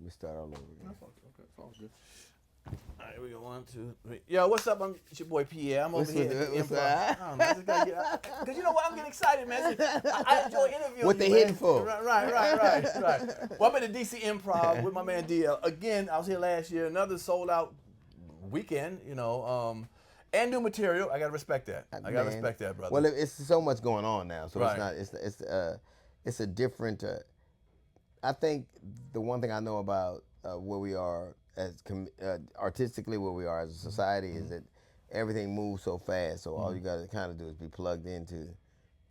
We start all over again. That's all good. Okay, it's all good. All right, we go 1, 2, 3. Yo, what's up? It's your boy Pierre. I'm over here at the Improv. I don't know, just gotta get because you know what? I'm getting excited, man. I enjoy interviewing What they you, hitting man. for? Right. Well, I'm at the DC Improv with my man DL. Again, I was here last year. Another sold out weekend, and new material. I gotta respect that. I gotta respect that, brother. Well, it's so much going on now, so Right. it's a different. I think the one thing I know about where we are as artistically, where we are as a society, is that everything moves so fast. So all you got to kind of do is be plugged into.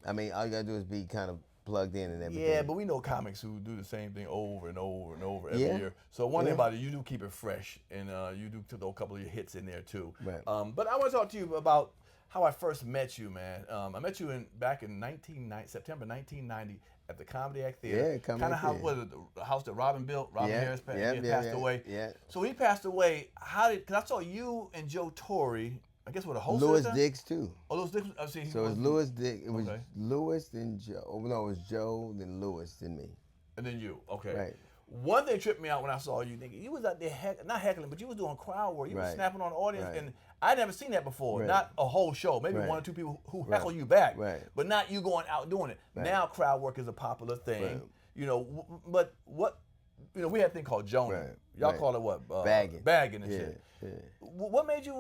I mean, all you got to do is be kind of plugged in and everything. Yeah, but we know comics who do the same thing over and over and over every Yeah. year. So one thing about it, you do keep it fresh, and you do throw a couple of your hits in there too. Right. But I want to talk to you about how I first met you, man. I met you back in September 1990 at the Camaraderie Theater. Yeah, kind Camaraderie of how Theater. was it, the house that Robin built. Robin Harris passed away. Yeah. So when he passed away, because I saw you and Joe Torre. I guess what a host. Louis Dix too. Oh, Louis Dix. So it's Louis Dix. It was Okay. Louis then Joe. Oh, no, it was Joe then Louis then me. And then you, okay. Right. One thing tripped me out when I saw you, nigga. You was out there, not heckling, but you was doing crowd work. You was Right. snapping on the audience, Right. and I never seen that before. Right. Not a whole show, maybe Right. one or two people who Right. heckle you back, Right. but not you going out doing it. Right. Now crowd work is a popular thing, Right. But what, we had a thing called Jonah. Right. Y'all Right. call it what? Bagging. Bagging and Yeah. shit. Yeah. What made you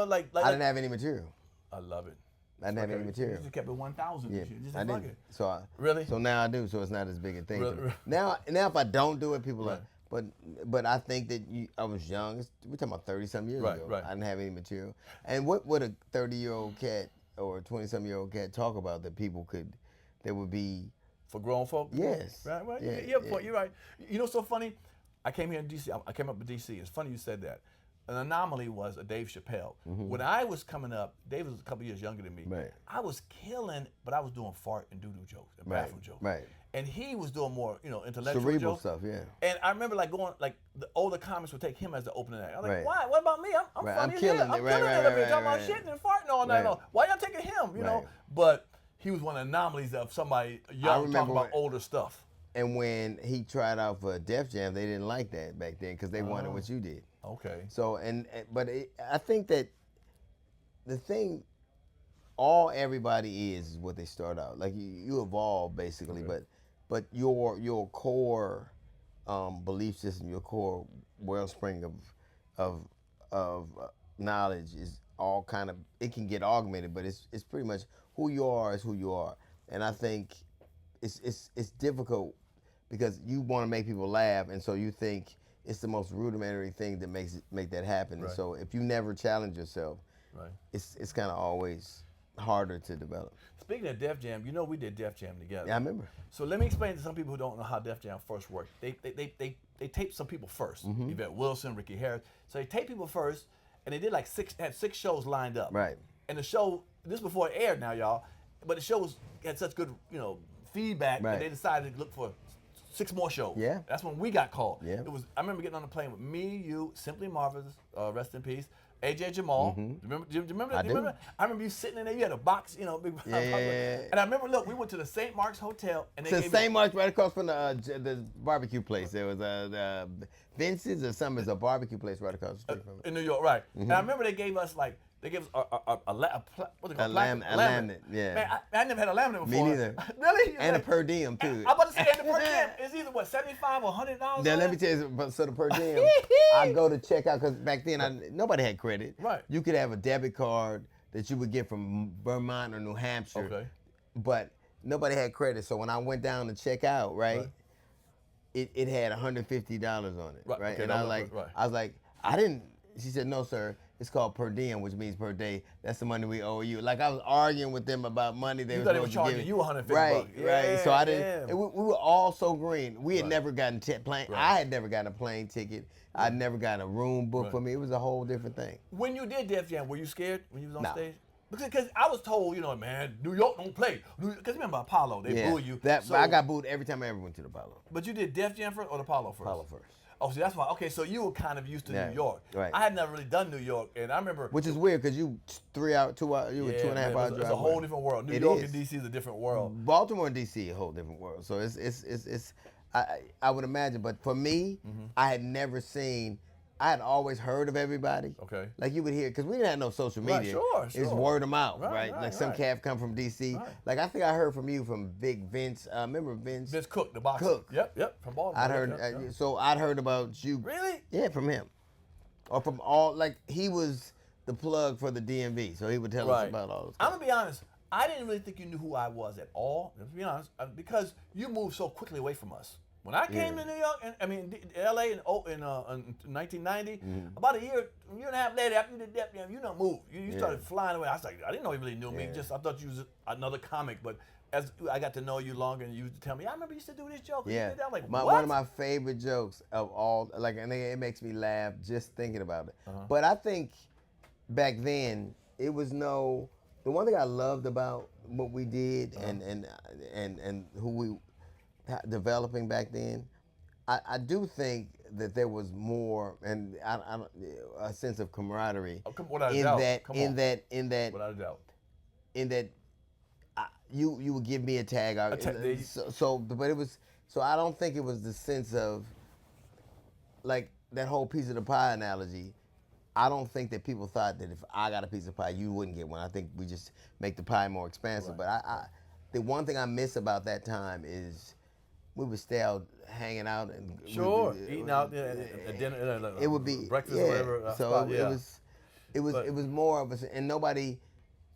like? I didn't have any material. I love it. I didn't have any You material. just kept it 1,000 Yeah, and shit. Just I fuck didn't. it. So Really? So now I do. So it's not as big a thing. Really? to me. Now if I don't do it, people Right. are. But I think that I was young. We're talking about 30-some years Right, ago. right. I didn't have any material. And what would a 30-year-old cat or a 20-some-year-old cat talk about that people could, that would be? For grown folk? Yes. Right. Yeah, You have a point. You're right. You know what's so funny? I came here in D.C. I came up in D.C. It's funny you said that. An anomaly was a Dave Chappelle. When I was coming up, Dave was a couple years younger than me. Right. I was killing, but I was doing fart and doo-doo jokes and Right, bathroom jokes. right. And he was doing more, intellectual Cerebral jokes. stuff, yeah. And I remember the older comics would take him as the opening act. I was like, Right. why? What about me? I'm Right, funny I'm as killing hell. it. I'm Right, killing right, it up here right, talking right, about right. shit and farting all night Right. long. Why y'all taking him? Right. But he was one of the anomalies of somebody young talking remember about when- older stuff. And when he tried out for Def Jam, they didn't like that back then because they wanted what you did. Okay. So I think that the thing, everybody is what they start out. Like you evolve basically, but your core belief system, your core wellspring of knowledge is all kind of, it can get augmented, but it's pretty much who you are is who you are. And I think it's difficult because you want to make people laugh, and so you think it's the most rudimentary thing that make that happen. Right. And so if you never challenge yourself, Right. it's kind of always harder to develop. Speaking of Def Jam, we did Def Jam together. Yeah, I remember. So let me explain to some people who don't know how Def Jam first worked. They taped some people first. Mm-hmm. Yvette Wilson, Ricky Harris. So they taped people first, and they did had six shows lined up. Right. And the show, this before it aired now, y'all, but the show had such good, feedback Right. that they decided to look for 6 more shows. Yeah. That's when we got called. Yeah. I remember getting on the plane with me, you, Simply Marvelous, rest in peace, AJ Jamal. Do you remember that? I Do you do. remember? I remember you sitting in there. You had a box, big. Yeah. And I remember, look, we went to the St. Mark's Hotel, and they So gave St. Mark's right across from the barbecue place. There was the Vince's or something. It's a barbecue place right across the street from it. in New York, right? And I remember they gave us what they call laminate, yeah. Man, I never had a laminate Me before. neither. Really? And a per diem too. I'm about to say, and the per diem is either what, $75 or $100. Now let me tell you, so the per diem, I go to check out because back then nobody had credit. Right. You could have a debit card that you would get from Vermont or New Hampshire. Okay. But nobody had credit, so when I went down to check out, right. It had $150 on it, Right, right? okay, And that I was- was right. I was like, I didn't. She said, no, sir. It's called per diem, which means per day. That's the money we owe you. Like I was arguing with them about money they You were thought they were supposed to charging give you $150. Right. Yeah, So I didn't. yeah. We were all so green. We had Right. never gotten plane. Right. I had never gotten a plane ticket. I'd never gotten a room booked Right. for me. It was a whole different thing. When you did Def Jam, were you scared when you was on No. stage? Because I was told, man, New York don't play. Because remember Apollo, they boo you. So- I got booed every time I ever went to the Apollo. But you did Def Jam first or the Apollo first? Apollo first. Oh, see, that's why. Okay, so you were kind of used to Yeah, New York. right. I had never really done New York, and I remember. Which is weird because you 3 hours, 2 hours, you were 2.5 man, hours it's drive a whole away. different world. New It York is. and DC is a different world. Baltimore and DC a whole different world. So I would imagine, but for me, I had never seen. I had always heard of everybody. Okay. Like you would hear, because we didn't have no social media. Right, sure, It was sure. word of mouth, Right, right? right, Like some right. cat come from DC. Right. Like I think I heard from you from Big Vince. Remember Vince? Vince Cook, the boxer. Cook. Yep, from Baltimore. I'd heard. Yep. So I'd heard about you. Really? Yeah, from him, or from all. Like he was the plug for the DMV, so he would tell us about all this. I'm gonna be honest. I didn't really think you knew who I was at all. To be honest, because you moved so quickly away from us. When I came to New York, and I mean LA in 1990, about a year and a half later, after you did that, you don't move. You started flying away. I was like, I didn't know you really knew me. I thought you was another comic. But as I got to know you longer, and you used to tell me, I remember you used to do this joke. Yeah, you did that. I'm like, what? One of my favorite jokes of all, like, and it makes me laugh just thinking about it. But I think back then it was the one thing I loved about what we did and who we developing back then, I do think that there was more and a sense of camaraderie without a doubt. Without a doubt. In that you would give me a tag. But it was I don't think it was the sense of like that whole piece of the pie analogy. I don't think that people thought that if I got a piece of pie, you wouldn't get one. I think we just make the pie more expansive. But the one thing I miss about that time is we would stay out hanging out and eating out at dinner. It would be breakfast, whatever. So it was more of a, and nobody,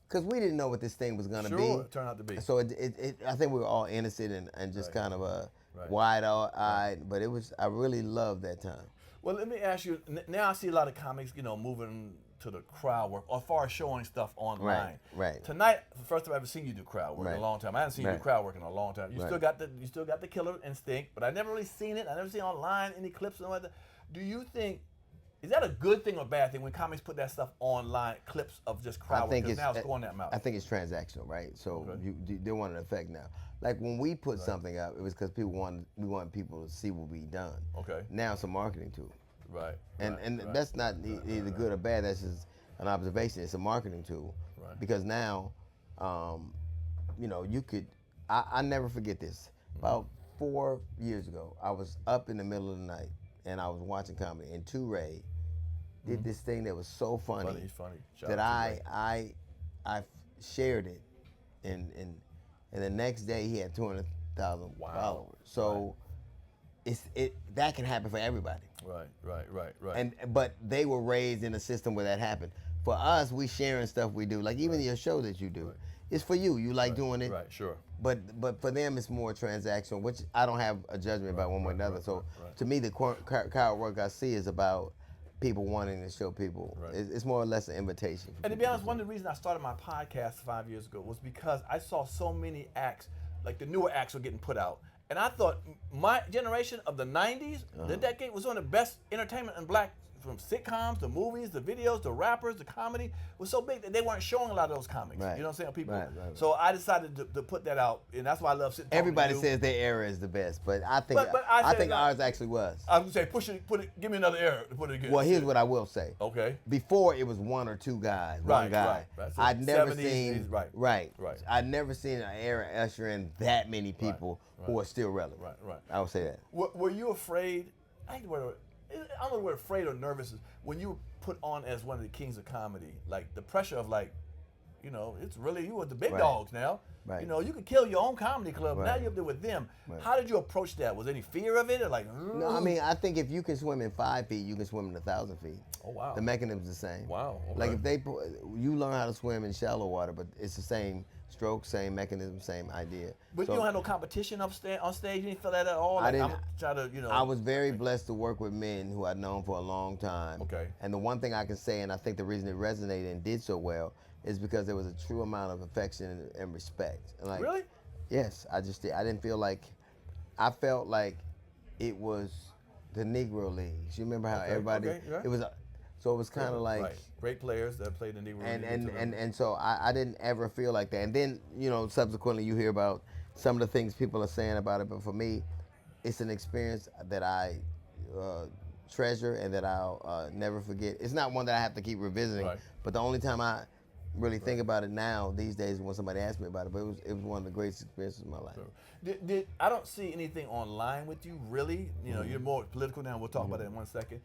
because we didn't know what this thing was gonna be. It turned out to be. So I think we were all innocent and just kind of wide-eyed. But I really loved that time. Well, let me ask you. Now I see a lot of comics, moving to the crowd work, or as far as showing stuff online. Right. Tonight, the first time I've ever seen you do crowd work in a long time. I haven't seen you do crowd work in a long time. You still got the killer instinct, but I never really seen it. I never seen online any clips or whatever. Do you think is that a good thing or bad thing when comics put that stuff online, clips of just crowd work? Because now it's going that mouth. I think it's transactional, right? So they want an effect now. Like when we put something up, it was because we wanted people to see what we done. Okay. Now it's a marketing tool. Right. And that's not either good or bad. That's just an observation. It's a marketing tool. Right. Because now, you could. I never forget this. About 4 years ago, I was up in the middle of the night and I was watching comedy, and Toure did this thing that was so funny. Funny. That I shared it, and the next day he had 200,000 followers. So that can happen for everybody. Right. But they were raised in a system where that happened. For us, we sharing stuff we do, like even your show that you do, it's for you. You like doing it. Right. Sure. But for them, it's more transactional, which I don't have a judgment about one way or another. So to me, the crowd work I see is about people wanting to show people. Right. It's more or less an invitation. And to be honest, one of the reasons I started my podcast 5 years ago was because I saw so many acts, like the newer acts were getting put out. And I thought my generation of the 90s, the decade, was one of the best entertainment in black, from sitcoms, to movies, to videos, to rappers, to comedy, was so big that they weren't showing a lot of those comics. Right. You know what I'm saying? People. Right. So I decided to put that out, and that's why I love sitting. Everybody says their era is the best, but I think I think ours actually was. I was gonna say, give me another era to put it again. Well, here's what I will say. Okay. Before it was one or two guys, one guy. Right. I'd never seen. Right. I'd never seen an era usher in that many people who are still relevant. Right. I would say that. Were you afraid? I don't know what afraid or nervous is when you were put on as one of the kings of comedy. Like the pressure of it's really you with the big dogs now. Right. You could kill your own comedy club. Now you're up there with them. Right. How did you approach that? Was there any fear of it, or like? No, I mean, I think if you can swim in 5 feet, you can swim in 1,000 feet. Oh wow. The mechanism's the same. Wow. Okay. Like if you learn how to swim in shallow water, but it's the same stroke, same mechanism, same idea. But you don't have no competition on stage. You didn't feel that at all. I didn't. I was very blessed to work with men who I'd known for a long time. Okay. And the one thing I can say, and I think the reason it resonated and did so well, is because there was a true amount of affection and respect. And really? Yes, I just did. I didn't feel like, I felt like it was the Negro Leagues. You remember how everybody, it was, so it was kind of like. Right. Great players that played in the Negro Leagues. And so I didn't ever feel like that. And then, subsequently you hear about some of the things people are saying about it, but for me, it's an experience that I treasure and that I'll never forget. It's not one that I have to keep revisiting, but the only time really think about it now these days when somebody asks me about it, but it was one of the greatest experiences of my life. I don't see anything online with you, really. You know, you're more political now. We'll talk about that in 1 second.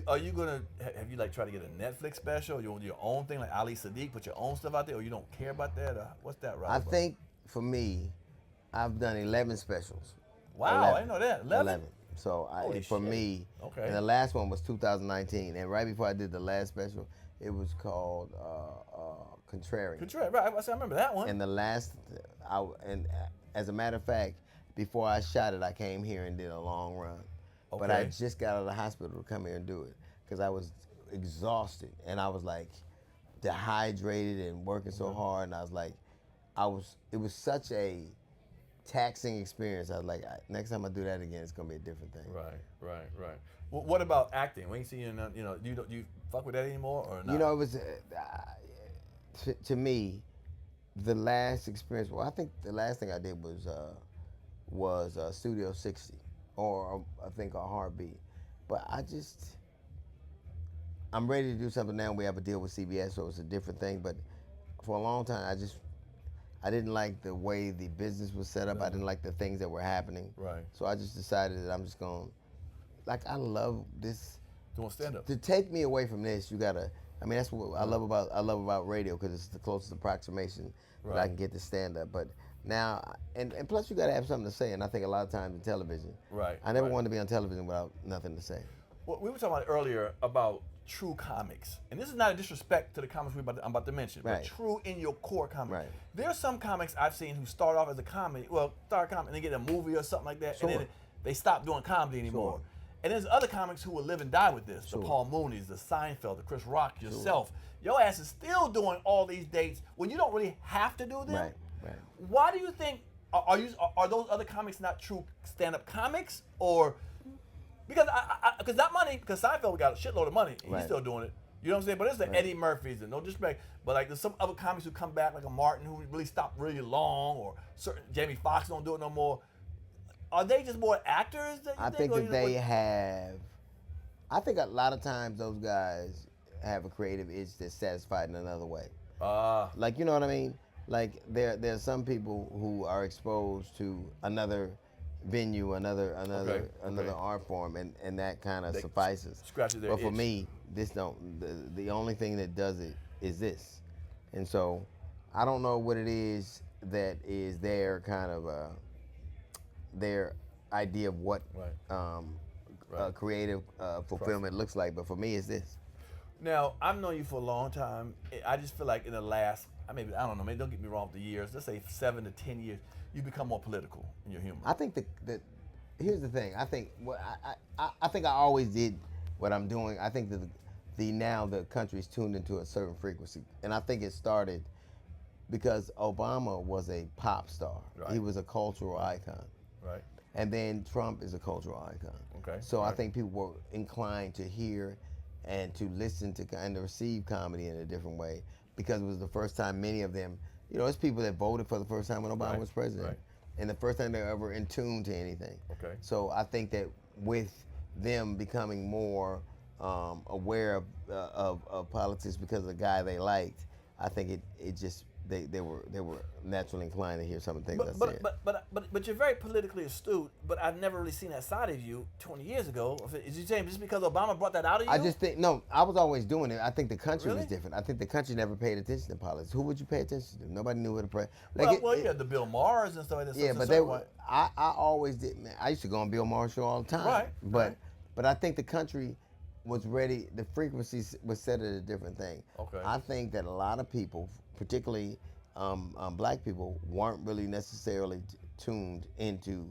Are you gonna have you like try to get a Netflix special? You want your own thing like Ali Sadiq, put your own stuff out there, or you don't care about that? Or what's that, Rob? I think for me, I've done 11 specials. Wow, I didn't know that. 11. So for me, okay. And the last one was 2019, and right before I did the last special, it was called Contrarian. Contrarian, right? I remember that one. And the last, and as a matter of fact, before I shot it, I came here and did a long run. Okay. But I just got out of the hospital to come here and do it because I was exhausted and I was like dehydrated and working so hard, and I was like, it was such a taxing experience. I was like, next time I do that again, it's gonna be a different thing. Right. Well, what about acting? We ain't see you. Do you fuck with that anymore or not? You know, it was to me the last experience. Well, I think the last thing I did was Studio 60, or I think a Heartbeat. But I'm ready to do something now. We have a deal with CBS, so it's a different thing. But for a long time, I didn't like the way the business was set up. I didn't like the things that were happening. Right. So I just decided that I'm just going, I love this. Doing stand-up. To take me away from this, you gotta. I mean, that's what I love about radio, because it's the closest approximation that I can get to stand-up. But now, and plus you gotta have something to say. And I think a lot of times in television, I never wanted to be on television without nothing to say. Well, we were talking about earlier about true comics, and this is not a disrespect to the comics I'm about to mention, but true in your core comic. Right. There are some comics I've seen who start off as a comedy, and they get a movie or something like that, and then they stop doing comedy anymore. And there's other comics who will live and die with this. The Paul Mooney's, the Seinfeld, the Chris Rock, yourself. Your ass is still doing all these dates when you don't really have to do them. Right. Why do you think are those other comics not true stand-up comics, or? Because that money, because Seinfeld got a shitload of money, and he's still doing it. You know what I'm saying? But there's the Eddie Murphys, and no disrespect, but like there's some other comics who come back, like a Martin who really stopped really long, or certain Jamie Foxx don't do it no more. Are they just more actors? I think that they have. I think a lot of times those guys have a creative itch that's satisfied in another way. Like, you know what I mean? Like there's some people who are exposed to another venue, another art form, and that kind of suffices. But for me, this don't. The only thing that does it is this, and so I don't know what it is that is their kind of their idea of what creative fulfillment looks like. But for me, it's this. Now, I've known you for a long time. I just feel like in the last, I don't know, maybe don't get me wrong with the years, let's say 7 to 10 years, you become more political in your humor. I think that here's the thing. I think I think I always did what I'm doing. I think that now the country's tuned into a certain frequency, and I think it started because Obama was a pop star. Right. He was a cultural icon. Right. And then Trump is a cultural icon. Okay. So I think people were inclined to hear and to listen to and to receive comedy in a different way, because it was the first time many of them, it's people that voted for the first time when Obama was president. And the first time they were ever in tune to anything. Okay. So I think that with them becoming more aware of politics because of the guy they liked, I think it just they were naturally inclined to hear some of the things I said. But you're very politically astute. But I've never really seen that side of you 20 years ago. Is you saying just because Obama brought that out of you? I just think I was always doing it. I think the country was different. I think the country never paid attention to politics. Who would you pay attention to? Nobody knew who to pray. You had the Bill Maher's and stuff like that. Yeah, but they were. I always did. Man, I used to go on Bill Maher's show all the time. Right. But I think the country was ready. The frequency was set at a different thing. Okay. I think that a lot of people, particularly black people, weren't really necessarily tuned into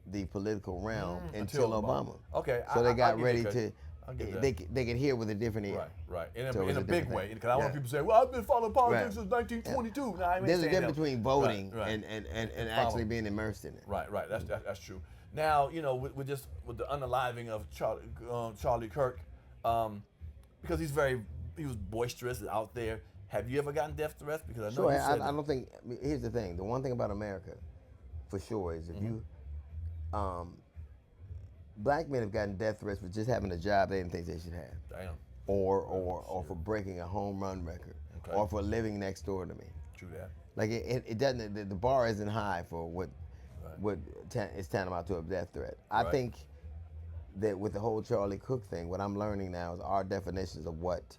the political realm until Obama. Okay. So they got ready to. They could hear with a different ear. Right. In a big way. Because I want people to say, "Well, I've been following politics since 1922." Yeah. There's a difference between voting and actually being immersed in it. Right. That's true. Now, with the unaliving of Charlie Kirk, because he was boisterous and out there. Have you ever gotten death threats? Because I know I don't think. Here's the thing. The one thing about America, for sure, is if you, black men have gotten death threats for just having a job they didn't think they should have. Damn. Or for breaking a home run record. Okay. or for living next door to me. True that. Like it doesn't. The bar isn't high for what Right. is tantamount to a death threat. I Right. think that with the whole Charlie Cook thing, what I'm learning now is our definitions of what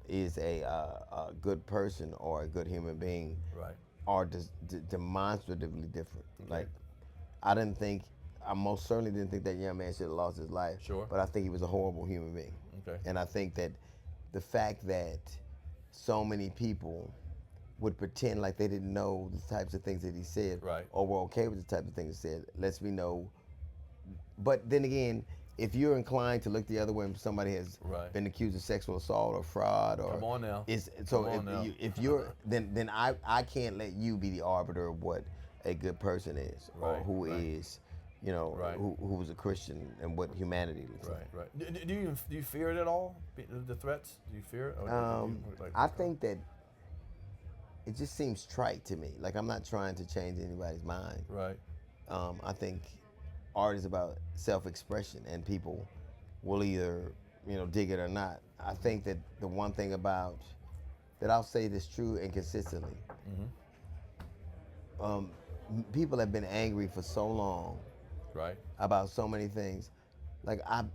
is a good person or a good human being Right. are demonstratively different. Okay. Like I most certainly didn't think that young man should have lost his life. Sure. But I think he was a horrible human being. Okay. And I think that the fact that so many people would pretend like they didn't know the types of things that he said, Right. or were okay with the type of things he said, lets me know. But then again, if you're inclined to look the other way when somebody has Right. been accused of sexual assault or fraud, or Come on now. so Come on now. if you're then I can't let you be the arbiter of what a good person is, or Right, who right. is, you know, Right. who's a Christian and what humanity looks Right. like. Right. Do you fear it at all? The threats? Do you fear it? Or do you, I think that it just seems trite to me. Like, I'm not trying to change anybody's mind. Right. I think art is about self-expression, and people will either, dig it or not. I think that the one thing about that I'll say this true and consistently, people have been angry for so long Right. about so many things. Like, how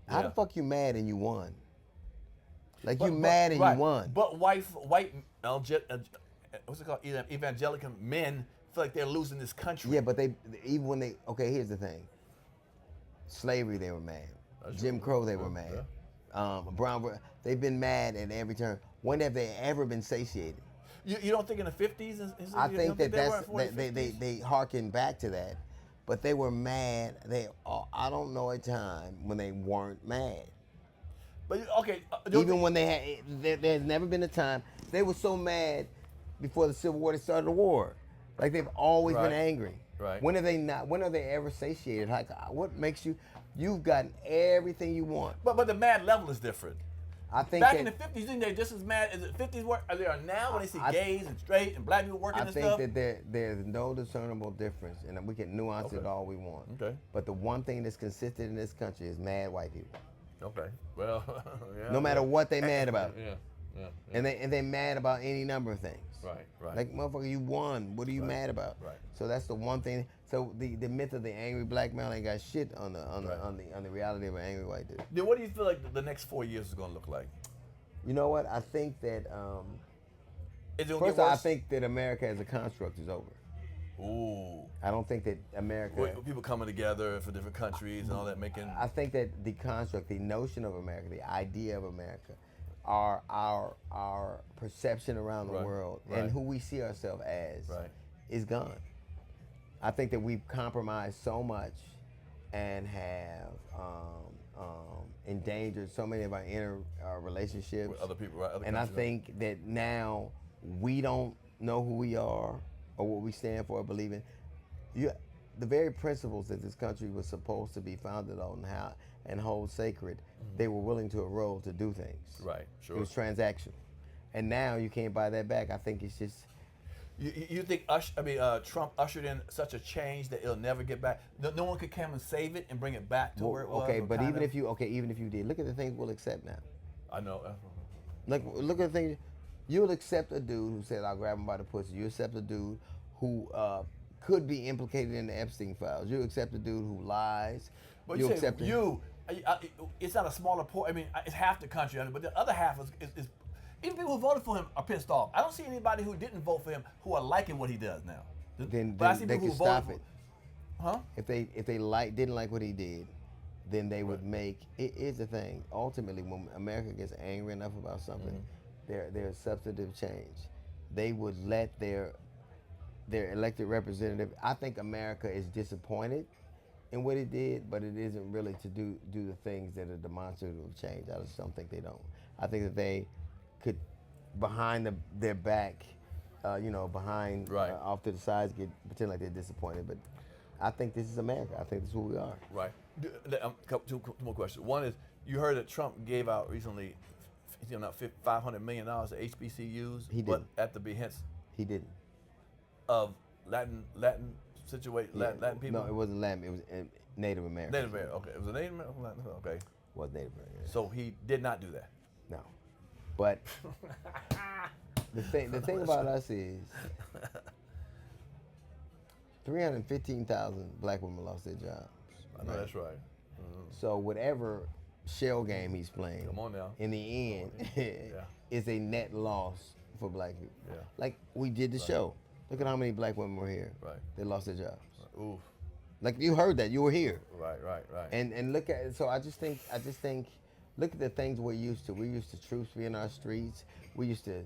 Yeah. the fuck you mad and you won? Like, But- you mad and right. you won. But what's it called? Evangelical men feel like they're losing this country. Yeah, but even when okay, here's the thing. Slavery, they were mad. That's Jim true. Crow, they were Yeah. mad. They've been mad at every turn. When have they ever been satiated? You don't think in the 50s? I think they harken back to that, but they were mad. I don't know a time when they weren't mad. But okay, Even when there's never been a time they were so mad before the Civil War they started the war. Like, they've always Right. been angry. Right. When are they not? When are they ever satiated? Like, what makes you've gotten everything you want. But the mad level is different. I think Back that, in the 50s, you think they're just as mad as the 50s were as they are now when they see I- gays and straight and black people working I and think stuff? that there's no discernible difference, and we can nuance it Okay. all we want. Okay. But the one thing that's consistent in this country is mad white people. Okay. Well, yeah. No matter what they mad about. Yeah. Yeah. And they mad about any number of things. Right. Right. Like, motherfucker, you won. What are you mad about? Right. So that's the one thing. So the myth of the angry black man ain't got shit on the reality of an angry white dude. Then what do you feel like the next 4 years is going to look like? You know what? I think that Is it going to first get of all, I worse? think that America as a construct is over. Ooh. I don't think that America. With people coming together from different countries and all that making. I think that the construct, the notion of America, the idea of America, our perception around the Right, world right. and who we see ourselves as Right. is gone. I think that we've compromised so much and have endangered so many of our inner relationships With other people, right? Other and I countries. think that now we don't know who we are or what we stand for or believe in. The very principles that this country was supposed to be founded on and hold sacred, they were willing to erode to do things. Right. Sure. It was transactional. And now you can't buy that back. I think it's just, You think Trump ushered in such a change that it'll never get back? No one could come and save it and bring it back to where it was. okay, or but kind even of- if you did, look at the things we'll accept now. I know. Look at the things. You'll accept a dude who said, I'll grab him by the pussy. You accept a dude who could be implicated in the Epstein files. You accept a dude who lies. But You you say accept it. it's not a smaller port. I mean, it's half the country, but the other half is even people who voted for him are pissed off. I don't see anybody who didn't vote for him who are liking what he does now. Then But I see they people could who stop voted it. Huh? If they didn't like what he did, then they would make. Here's the thing. Ultimately, when America gets angry enough about something, there's substantive change. They would let their elected representative. I think America is disappointed in what it did, but it isn't really to do the things that are demonstrative of change. I just don't think they don't. I think that they could, behind their back, behind Right. off to the sides, pretend like they're disappointed. But I think this is America. I think this is who we are. Right. Two more questions. One is, you heard that Trump gave out recently, $500 million to HBCUs. He But didn't. at the behest He didn't. of Latin situation, Yeah. Latin people. No, it wasn't Latin. It was Native American. Native American. Okay, it was a Native American. Okay. Was Native American. So he did not do that. No. But the thing about us is 315,000 black women lost their jobs. I know that's right. So whatever shell game he's playing, Come on now. in the end, is a net loss for black people. Yeah. Like we did the show. Look at how many black women were here. Right. They lost their jobs. Oof. Like you heard that, you were here. Right. And look at it. So I just think look at the things we're used to. We're used to troops being in our streets. We used to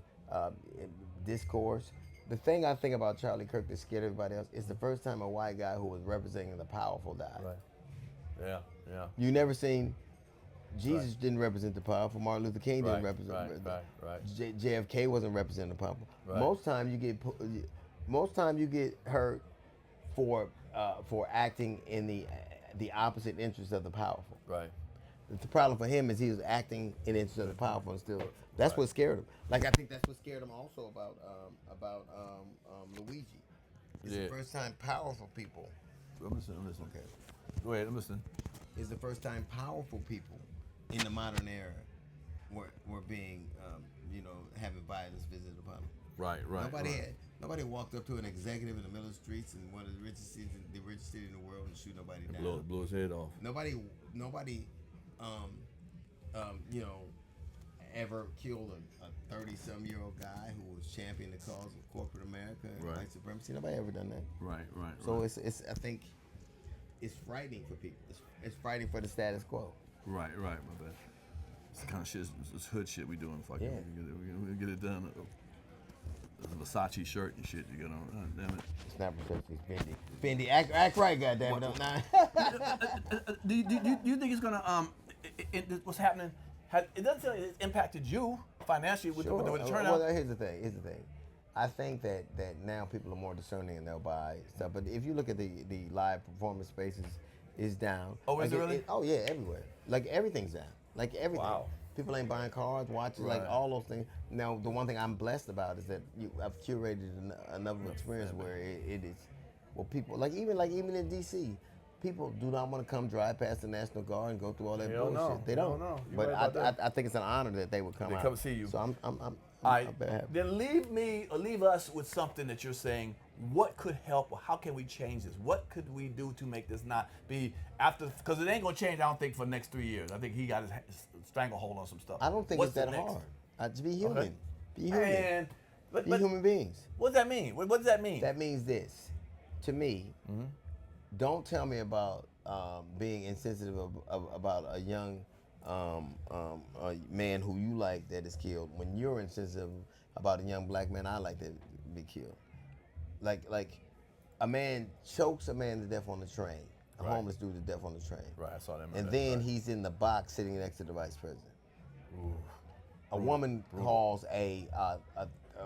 discourse. The thing I think about Charlie Kirk that scared everybody else is the first time a white guy who was representing the powerful died. Right. Yeah. You never seen Jesus didn't represent the powerful. Martin Luther King didn't represent. Right. JFK wasn't representing the powerful. Right. Most time you get hurt for acting in the opposite interest of the powerful. Right. The problem for him is he was acting in the interest of the powerful, and still that's what scared him. Like I think that's what scared him also about Luigi. It's the first time powerful people. I'm listening. Okay. Go ahead. I'm listening. It's the first time powerful people in the modern era were being having violence visited upon them. Right. Nobody walked up to an executive in the middle of the streets in one of the richest cities in the world and shoot nobody down. Blow his head off. Nobody, ever killed a 30-some-year-old guy who was championing the cause of corporate America and white supremacy. Nobody ever done that. Right. So it's I think it's frightening for people. It's frightening for the status quo. Right. My bad. It's the kind of shit, it's hood shit we doing. Fuck it. We get it done. There's a Versace shirt and shit you got on. Oh, damn it. It's not Versace, it's Fendi. Fendi, act right, goddamn it. Do you think it's gonna what's happening? It doesn't feel like it's impacted you financially with the turnout. Well, here's the thing. I think that now people are more discerning and they'll buy stuff. But if you look at the live performance spaces, it's down. Oh, is it really? Yeah, everywhere. Like everything's down. Like everything. Wow. People ain't buying cars, watches, like all those things. Now, the one thing I'm blessed about is that I've curated another experience where it is, well, people even in DC, people do not want to come drive past the National Guard and go through all that bullshit. No. They don't. No. But I think it's an honor that they would come out. They come see you. So I'm All right, very happy. then leave us with something that you're saying. What could help, or how can we change this? What could we do to make this not be after? Because it ain't gonna change. I don't think for the next 3 years. I think he got his stranglehold on some stuff. I don't think What's it's that the next? hard. To be human. Okay. Be human. Be human beings. What does that mean? What does that mean? That means this. To me, don't tell me about being insensitive about a young a man who you like that is killed when you're insensitive about a young black man I like that be killed. Like a man chokes a man to death on the train. A homeless dude to death on the train. Right, I saw that. And then he's in the box sitting next to the vice president. Ooh. A woman calls a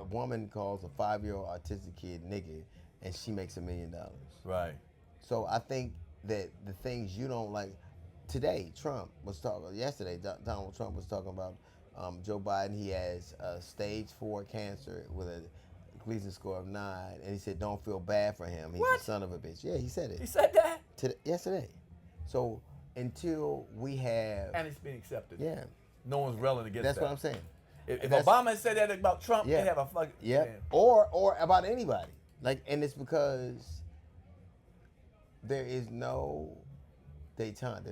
5-year-old autistic kid nigga, and she makes $1 million. Right. So I think that the things you don't like. Today, yesterday, Donald Trump was talking about Joe Biden. He has stage 4 cancer with a Gleason score of 9, and he said, "Don't feel bad for him. He's What? a son of a bitch." Yeah, he said it. He said that? Yesterday. So until we have, And it's being accepted. yeah, No one's railing against that's that. what I'm saying. If That's- Obama had said that about Trump, Yeah. they'd have a fucking... Yeah, man. or about anybody. And it's because there is no détente.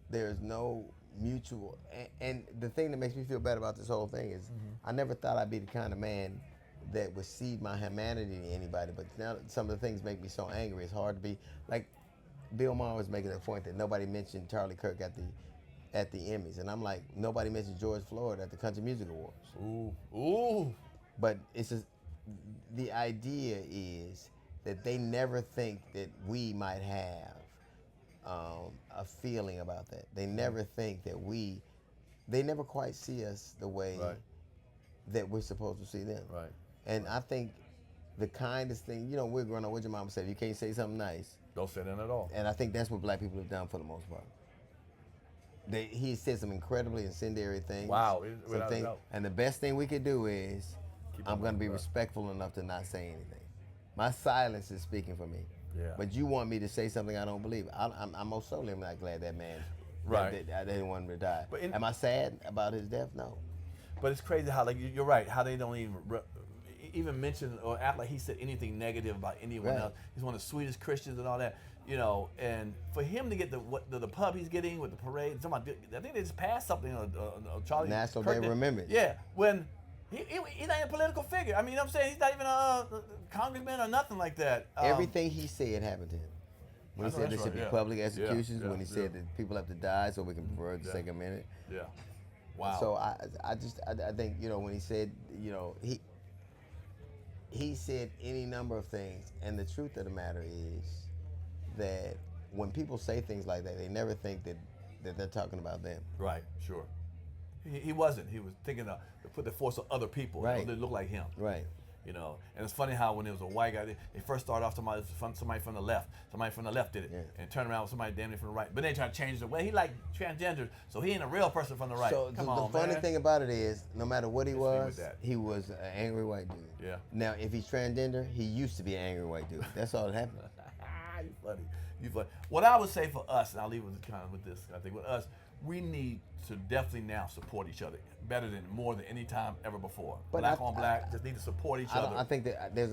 There's no mutual. And the thing that makes me feel bad about this whole thing is I never thought I'd be the kind of man that would cede my humanity to anybody. But now some of the things make me so angry. It's hard to be like Bill Maher was making a point that nobody mentioned Charlie Kirk at the Emmys, and I'm like, nobody mentioned George Floyd at the Country Music Awards. Ooh. But it's just the idea is that they never think that we might have a feeling about that. They never think that they never quite see us the way that we're supposed to see them. Right. And I think the kindest thing, we're growing up, what your mama said, you can't say something nice. Don't say that at all. And I think that's what black people have done for the most part. He said some incredibly incendiary things. Wow, without a doubt. And the best thing we could do is, I'm going to be respectful enough to not say anything. My silence is speaking for me. Yeah. But you want me to say something I don't believe. I'm most certainly not glad that man Right. They didn't want him to die. But Am I sad about his death? No. But it's crazy how, like, you're right, how they don't even mention or act like he said anything negative about anyone else. He's one of the sweetest Christians and all that, you know. And for him to get the pub he's getting with the parade, I think they just passed something on Charlie. National Kirk Day Remembrance. Yeah, when he's not even a political figure. I mean, you know what I'm saying, he's not even a congressman or nothing like that. Everything he said happened to him. When he said there should be public executions, when he said that people have to die so we can preserve the Second Amendment. Yeah. Wow. So I think, you know, when he said, you know, he said any number of things, and the truth of the matter is that when people say things like that, they never think that they're talking about them. Right. Sure. He wasn't. He was thinking to put the force on other people. Right. You know, that look like him. Right. You know, and it's funny how when it was a white guy, they first started off somebody from the left. Somebody from the left did it, and turned around with somebody damn near from the right. But they try to change the way he liked transgender, so he ain't a real person from the right. So Come the on, funny man. thing about it is, no matter what he was an angry white dude. Yeah. Now, if he's transgender, he used to be an angry white dude. That's all that happened. You funny. You funny. What I would say for us, and I'll leave with this. I think with us, we need to definitely now support each other more than any time ever before. But Black on black, just need to support each other. I think that there's